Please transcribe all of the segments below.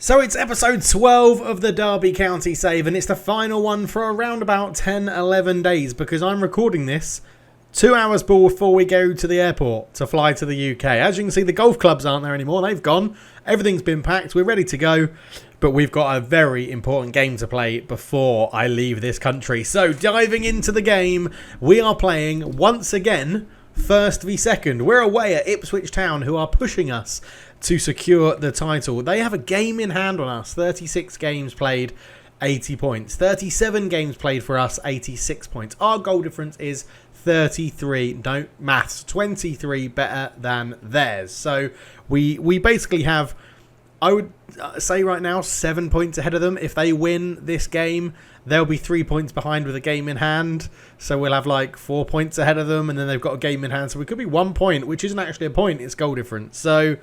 So it's episode 12 of the Derby County Save, and it's the final one for around about 10-11 days, because I'm recording this 2 hours before we go to the airport to fly to the UK. As you can see, the golf clubs aren't there anymore. They've gone. Everything's been packed. We're ready to go. But we've got a very important game to play before I leave this country. So diving into the game, we are playing once again first v second. We're away at Ipswich Town, who are pushing us to secure the title. They have a game in hand on us. 36 games played, 80 points. 37 games played for us, 86 points. Our goal difference is 33. No maths. 23 better than theirs. So we basically have, I would say right now, 7 points ahead of them. If they win this game, they'll be 3 points behind with a game in hand. So we'll have like 4 points ahead of them, and then they've got a game in hand. So we could be 1 point, which isn't actually a point. It's goal difference. So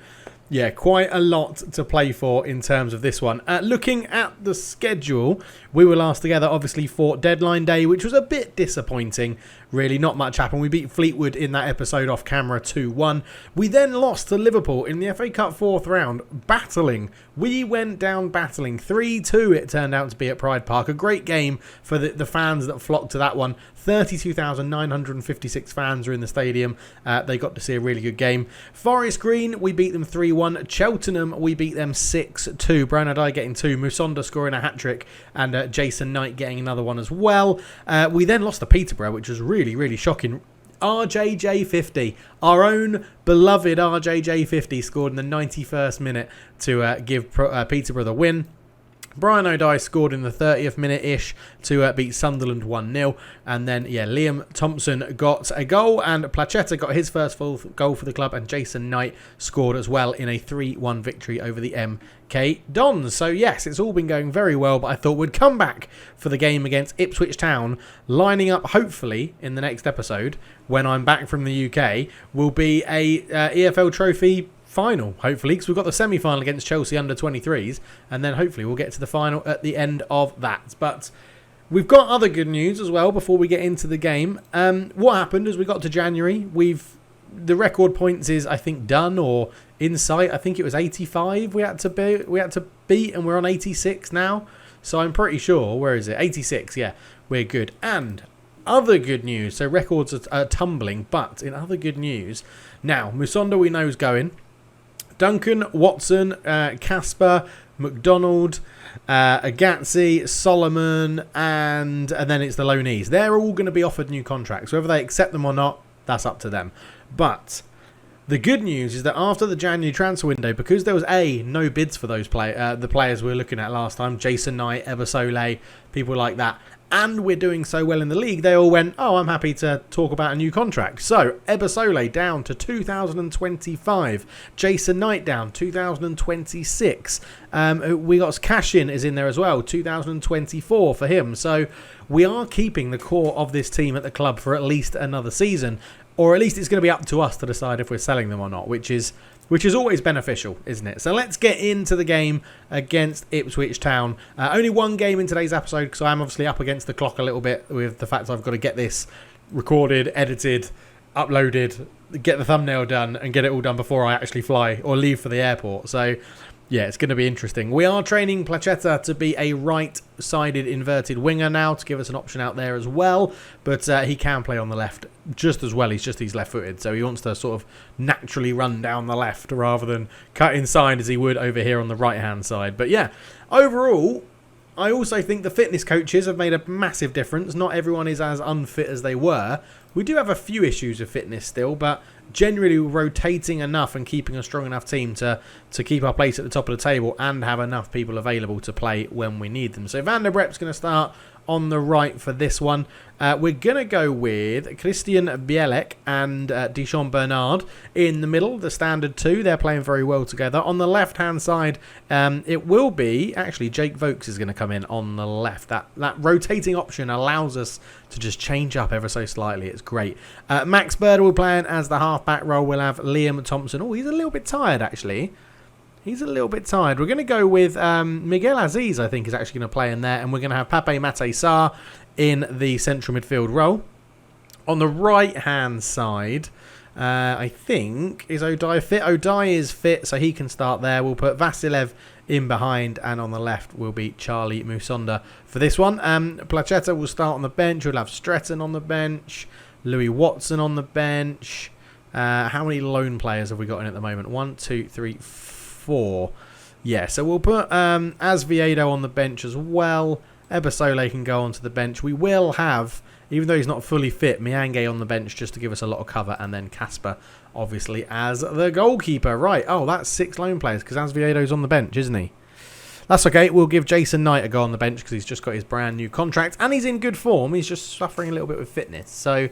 yeah, quite a lot to play for in terms of this one. Looking at the schedule, we were last together, obviously, for deadline day, which was a bit disappointing. Really, not much happened. We beat Fleetwood in that episode off camera 2-1. We then lost to Liverpool in the FA Cup fourth round, battling. We went down battling. 3-2 it turned out to be at Pride Park. A great game for the fans that flocked to that one. 32,956 fans are in the stadium. They got to see a really good game. Forest Green, we beat them 3-1. Cheltenham, we beat them 6-2. Brian Adai getting 2. Musonda scoring a hat-trick. And Jason Knight getting another one as well. We then lost to Peterborough, which was really shocking. RJJ50, our own beloved RJJ50, scored in the 91st minute to give Peterborough the win. Brian O'Dye scored in the 30th minute-ish to beat Sunderland 1-0. And then, yeah, Liam Thompson got a goal, and Plachetta got his first full goal for the club, and Jason Knight scored as well in a 3-1 victory over the MK Dons. So, yes, it's all been going very well, but I thought we'd come back for the game against Ipswich Town, lining up, hopefully, in the next episode, when I'm back from the UK, will be a EFL Trophy final, hopefully, because we've got the semi-final against Chelsea under 23s, and then hopefully we'll get to the final at the end of that. But we've got other good news as well before we get into the game. What happened as we got to January, the record points is, I think, done or in sight. I think it was 85 we had to beat, and we're on 86 now. So I'm pretty sure, where is it? 86, yeah, we're good. And other good news, so records are tumbling, but in other good news, now Musonda we know is going. Duncan, Watson, Casper, McDonald, Agatzi, Solomon, and then it's the loanees. They're all going to be offered new contracts. Whether they accept them or not, that's up to them. But the good news is that after the January transfer window, because there was no bids for those the players we were looking at last time, Jason Knight, Ebersole, people like that, and we're doing so well in the league, they all went, oh, I'm happy to talk about a new contract. So, Ebersole down to 2025. Jason Knight down, 2026. We got Cashin is in there as well, 2024 for him. So, we are keeping the core of this team at the club for at least another season. Or at least it's going to be up to us to decide if we're selling them or not, which is always beneficial, isn't it? So let's get into the game against Ipswich Town. Only one game in today's episode, because I'm obviously up against the clock a little bit with the fact I've got to get this recorded, edited, uploaded, get the thumbnail done, and get it all done before I actually fly or leave for the airport. So yeah, it's going to be interesting. We are training Plachetta to be a right-sided inverted winger now, to give us an option out there as well. But he can play on the left just as well. He's left-footed, so he wants to sort of naturally run down the left rather than cut inside as he would over here on the right-hand side. But yeah, overall, I also think the fitness coaches have made a massive difference. Not everyone is as unfit as they were. We do have a few issues with fitness still, but generally rotating enough and keeping a strong enough team to keep our place at the top of the table and have enough people available to play when we need them. So Van der Brep's going to start on the right for this one. We're going to go with Christian Bielek and Deschamps Bernard in the middle, the standard two. They're playing very well together. On the left-hand side, it will be, actually, Jake Vokes is going to come in on the left. That rotating option allows us to just change up ever so slightly. It's great. Max Bird will play as the half-back role. We'll have Liam Thompson. Oh, he's a little bit tired, actually. He's a little bit tired. We're going to go with Miguel Aziz, I think, is actually going to play in there. And we're going to have Pape Mate Sarr in the central midfield role. On the right-hand side, I think, is O'Dai fit? O'Dai is fit, so he can start there. We'll put Vasilev in behind, and on the left will be Charlie Musonda for this one. Placheta will start on the bench. We'll have Stretton on the bench, Louis Watson on the bench. How many lone players have we got in at the moment? 1, 2, 3, 4. Yeah, so we'll put Asviedo on the bench as well. Ebasole can go onto the bench. We will have, even though he's not fully fit, Miange on the bench just to give us a lot of cover, and then Casper, obviously, as the goalkeeper. Right, oh, that's 6 lone players, because Asviedo's on the bench, isn't he? That's okay. We'll give Jason Knight a go on the bench, because he's just got his brand new contract, and he's in good form. He's just suffering a little bit with fitness. So,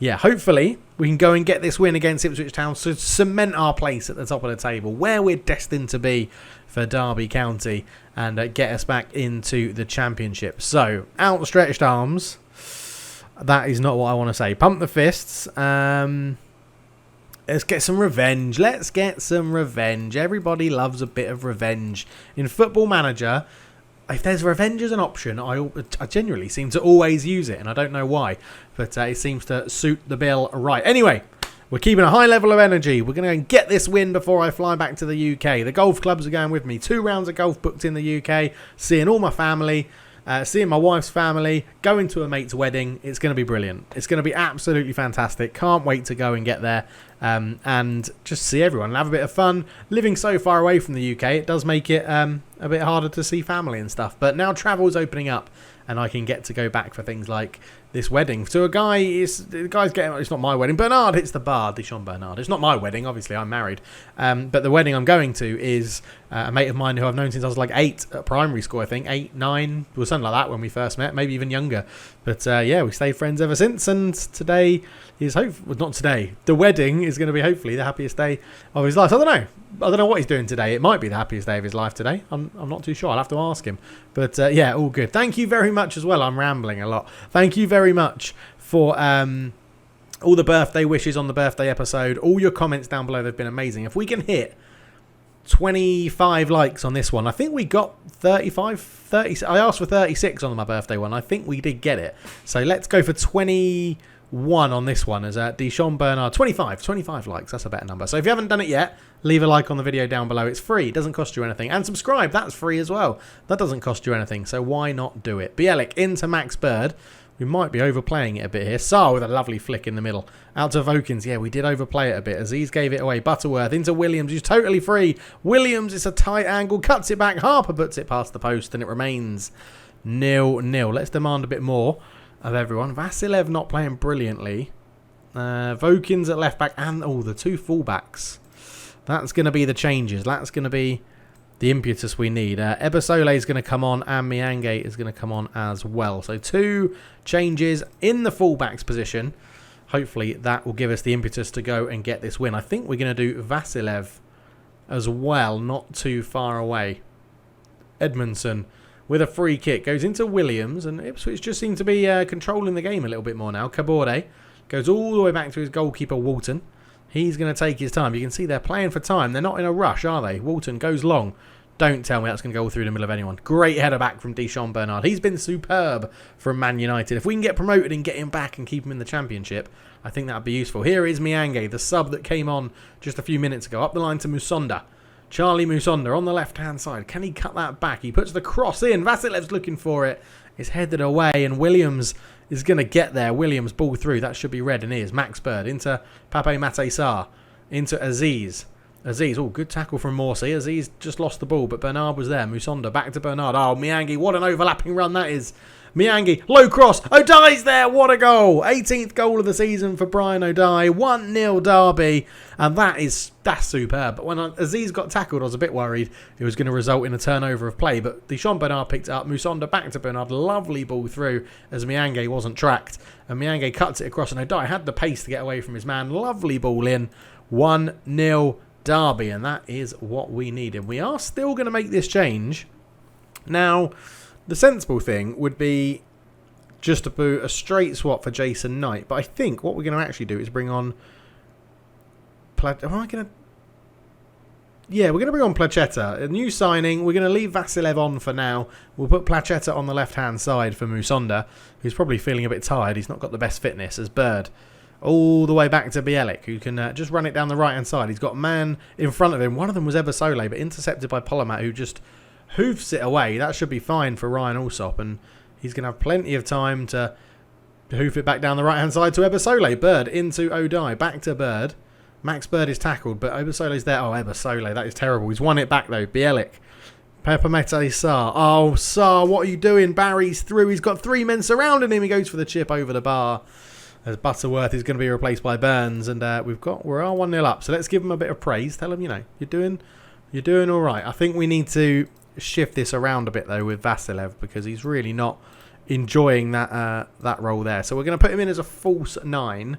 yeah, hopefully we can go and get this win against Ipswich Town to cement our place at the top of the table, where we're destined to be for Derby County, and get us back into the Championship. So, outstretched arms. That is not what I want to say. Pump the fists. Let's get some revenge. Let's get some revenge. Everybody loves a bit of revenge. In Football Manager, if there's revenge as an option, I generally seem to always use it, and I don't know why, but it seems to suit the bill right. Anyway, we're keeping a high level of energy. We're going to get this win before I fly back to the UK. The golf clubs are going with me. 2 rounds of golf booked in the UK, seeing all my family, seeing my wife's family, going to a mate's wedding. It's going to be brilliant. It's going to be absolutely fantastic. Can't wait to go and get there and just see everyone and have a bit of fun. Living so far away from the UK, it does make it a bit harder to see family and stuff. But now travel's opening up, and I can get to go back for things like this wedding. To a guy, the guy's getting, it's not my wedding. Bernard hits the bar, Deschamps Bernard. It's not my wedding, obviously, I'm married. But the wedding I'm going to is a mate of mine who I've known since I was like 8 at primary school, I think. 8, 9, or something like that when we first met, maybe even younger. But yeah, we stayed friends ever since, and today is well, not today. The wedding is going to be hopefully the happiest day of his life. I don't know what he's doing today. It might be the happiest day of his life today. I'm not too sure. I'll have to ask him. But yeah, all good. Thank you very much as well. I'm rambling a lot. Thank you very much for all the birthday wishes on the birthday episode. All your comments down below, they've been amazing. If we can hit 25 likes on this one, I think we got 30. I asked for 36 on my birthday one. I think we did get it. So let's go for 21 on this one as Deschamps Bernard. 25 likes. That's a better number. So if you haven't done it yet, leave a like on the video down below. It's free. It doesn't cost you anything. And subscribe. That's free as well. That doesn't cost you anything. So why not do it? Bielik into Max Bird. We might be overplaying it a bit here. Saar with a lovely flick in the middle. Out to Vokins. Yeah, we did overplay it a bit. Aziz gave it away. Butterworth into Williams, who's totally free. Williams, it's a tight angle. Cuts it back. Harper puts it past the post, and it remains 0-0. Let's demand a bit more of everyone. Vasilev not playing brilliantly. Vokins at left back. And, the 2 fullbacks. That's going to be the changes. That's going to be the impetus we need. Ebasole is going to come on, and Miange is going to come on as well. So 2 changes in the fullbacks position. Hopefully that will give us the impetus to go and get this win. I think we're going to do Vasilev as well, not too far away. Edmondson with a free kick goes into Williams, and Ipswich just seem to be controlling the game a little bit more now. Kaborde goes all the way back to his goalkeeper, Walton. He's going to take his time. You can see they're playing for time. They're not in a rush, are they? Walton goes long. Don't tell me that's going to go through the middle of anyone. Great header back from Deschamps Bernard. He's been superb from Man United. If we can get promoted and get him back and keep him in the Championship, I think that would be useful. Here is Miange, the sub that came on just a few minutes ago. Up the line to Musonda. Charlie Musonda on the left-hand side. Can he cut that back? He puts the cross in. Vasilev's looking for it. It's headed away, and Williams is going to get there. Williams ball through. That should be red, and is. Max Bird into Pape Mate Saar. Into Aziz. Aziz, good tackle from Morsey. Aziz just lost the ball, but Bernard was there. Musonda back to Bernard. Miange, what an overlapping run that is. Miange, low cross. O'Dai's there. What a goal. 18th goal of the season for Brian O'Dai. 1-0 Derby. And that's superb. But when Aziz got tackled, I was a bit worried it was going to result in a turnover of play. But Deschamps Bernard picked it up. Musonda back to Bernard. Lovely ball through as Miange wasn't tracked. And Miange cuts it across. And O'Dai had the pace to get away from his man. Lovely ball in. 1-0 Derby. And that is what we needed. We are still going to make this change. Now, the sensible thing would be just to put a straight swap for Jason Knight. But I think what we're going to actually do is bring on... we're going to bring on Placheta. A new signing. We're going to leave Vasilev on for now. We'll put Placheta on the left-hand side for Musonda, who's probably feeling a bit tired. He's not got the best fitness as Bird all the way back to Bielik, who can just run it down the right-hand side. He's got a man in front of him. One of them was Ebosole, but intercepted by Polomat, who just hoofs it away. That should be fine for Ryan Alsop, and he's going to have plenty of time to hoof it back down the right-hand side to Ebosole. Bird into O'Dai, back to Bird. Max Bird is tackled, but Ebersole's there. Oh, Ebosole, that is terrible. He's won it back, though. Bielik. Pepamete Sarr. Oh, Sarr, what are you doing? Barry's through. He's got 3 men surrounding him. He goes for the chip over the bar. As Butterworth is going to be replaced by Burns, and we're 1-0 up. So let's give him a bit of praise. Tell him, you're doing all right. I think we need to shift this around a bit though with Vasilev, because he's really not enjoying that role there. So we're going to put him in as a false 9.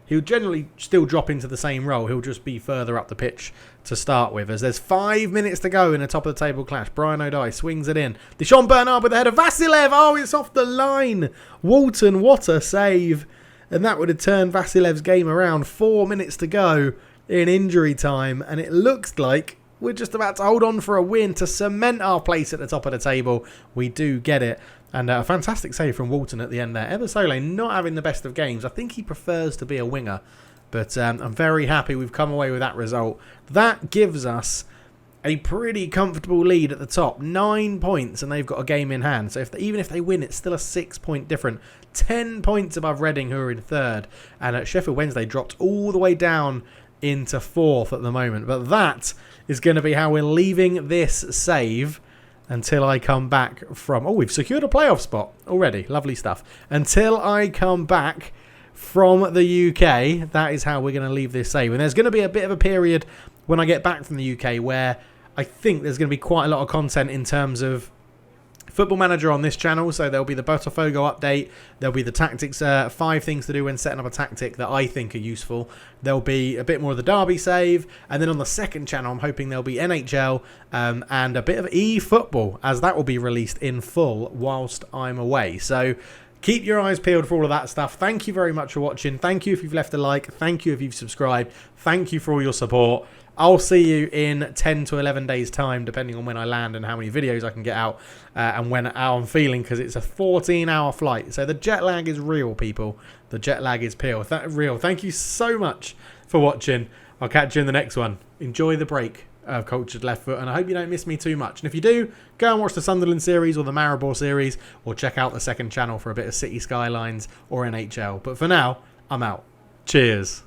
He'll generally still drop into the same role. He'll just be further up the pitch to start with, as there's 5 minutes to go in a top of the table clash. Brian O'Dai swings it in. Deschamps Bernard with the header. Vasilev. Oh, it's off the line. Walton, what a save. And that would have turned Vasilev's game around. 4 minutes to go in injury time. And it looks like we're just about to hold on for a win to cement our place at the top of the table. We do get it. And a fantastic save from Walton at the end there. Ebosole not having the best of games. I think he prefers to be a winger. But I'm very happy we've come away with that result. That gives us a pretty comfortable lead at the top. 9 points, and they've got a game in hand. So even if they win, it's still a 6-point difference. 10 points above Reading, who are in 3rd. And Sheffield Wednesday dropped all the way down into 4th at the moment. But that is going to be how we're leaving this save until I come back from... Oh, we've secured a playoff spot already. Lovely stuff. Until I come back from the UK, that is how we're going to leave this save. And there's going to be a bit of a period when I get back from the UK where I think there's going to be quite a lot of content in terms of Football Manager on this channel. So there'll be the Botafogo update. There'll be the tactics, 5 things to do when setting up a tactic that I think are useful. There'll be a bit more of the Derby save. And then on the second channel, I'm hoping there'll be NHL and a bit of eFootball, as that will be released in full whilst I'm away. So keep your eyes peeled for all of that stuff. Thank you very much for watching. Thank you if you've left a like. Thank you if you've subscribed. Thank you for all your support. I'll see you in 10 to 11 days time, depending on when I land and how many videos I can get out and how I'm feeling, because it's a 14-hour flight. So the jet lag is real, people. The jet lag is real. Thank you so much for watching. I'll catch you in the next one. Enjoy the break of Cultured Left Foot, and I hope you don't miss me too much. And if you do, go and watch the Sunderland series or the Maribor series, or check out the second channel for a bit of City Skylines or NHL. But for now, I'm out. Cheers.